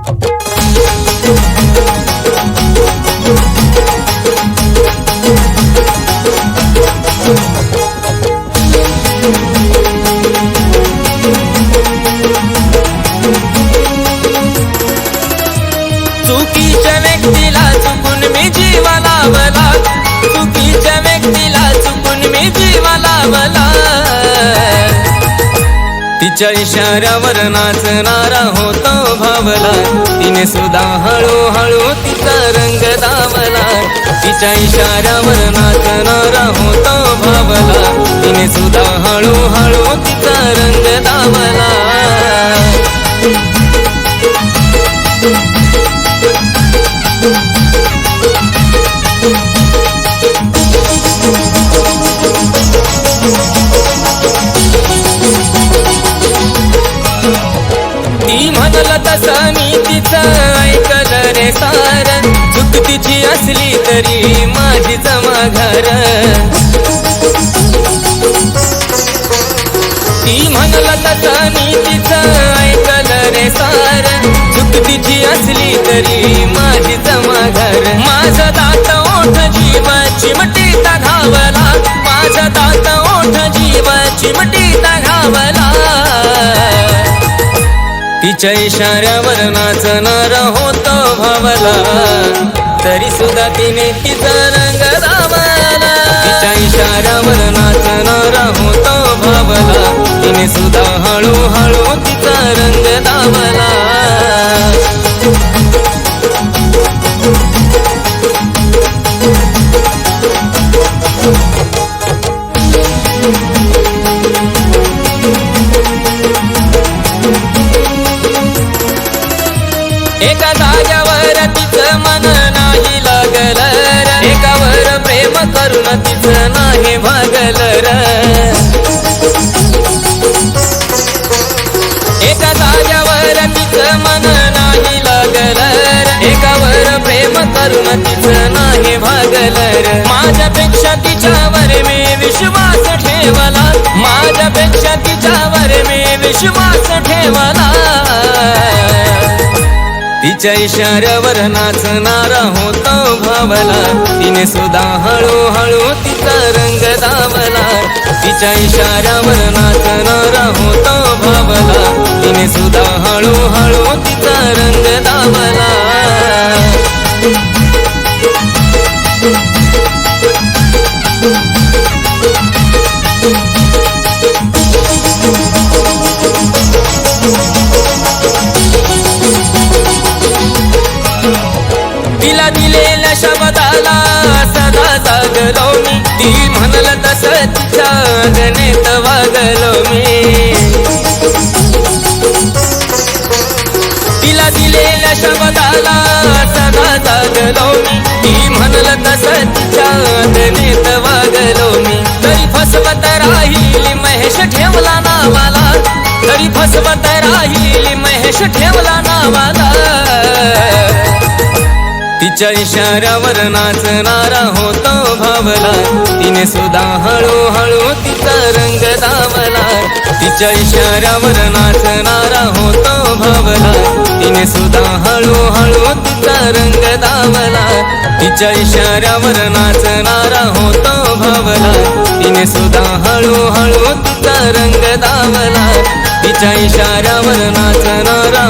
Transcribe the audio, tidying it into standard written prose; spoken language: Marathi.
चुकीच्या व्यक्तीला चुकून मी जीव लावला, चुकीच्या व्यक्तीला चुकून मी जीव लावला। तिच्या इशाऱ्यावर नाचणारा होतो भावला, तिने सुद्धा हळूहळू तिचा रंग दावला। तिच्या इशाऱ्यावर नाचणारा होतो भावला, तिने सुद्धा हळूहळू तिचा रंग दावला। ती म्हणलं तसं मी तिचं ऐकलं रे सार, चूक तिची असली तरी माझी जमाघर। ती म्हणलं तसं मी तिचं ऐकलं रे सार, चूक तिची असली तरी माझी जमाघर। माझं दात ओठ जीव चिमटीत घावला, माझं दात ओठ जीव चिमटीत घावला। तिच्या इशाऱ्यावर नाचणारा होतो भावला, तरी सुद्धा तिने तिचा रंग दावला। तिच्या इशाऱ्यावर नाचणारा होतो भावला, तिने सुद्धा हळूहळू तिचा रंग दावला। एका जाग्यावर तिचं मन नाही लागलं, एकावर प्रेम करून तिचं नाही भागलं। एका जाग्यावर तिचं मन नाही लागलं, एकावर प्रेम करून तिचं नाही भागलं। माझ्यापेक्षा तिच्यावर मी विश्वास ठेवला, माझ्यापेक्षा तिच्यावर मी विश्वास ठेवला। तिच्या इशाऱ्यावर नाचणारा होतो भावला, तिने सुद्धा हळूहळू तिचा रंग दावला। तिच्या इशाऱ्यावर नाचणारा होतो भावला, तिने सुद्धा हळूहळू तिचा रंग दावला। तिला दिलेल्या शब्दाला सदा जागलो मी, ती म्हणलं तसं तिच्या गणेत वागलो मी। तिला दिलेल्या शब्दाला सदा जागलो मी, ती म्हणलं तसं तिच्या गणेत वागलो मी। तरी फसवत राहिली महेश ठेवला नावाला, तरी फसवत राहिली महेश ठेवला नावाला। तिच्या इशाऱ्यावर नाचणारा होतो भावला, तिने सुद्धा हळूहळू तिचा रंग दावला। तिच्या इशाऱ्यावर नाचणारा होतो भावला, तिने सुद्धा हळूहळू तिचा रंग दावला। तिच्या इशाऱ्यावर नाचणारा होतो भावला, तिने सुद्धा हळूहळू तिचा रंग दावला। तिच्या इशाऱ्यावर नाचणारा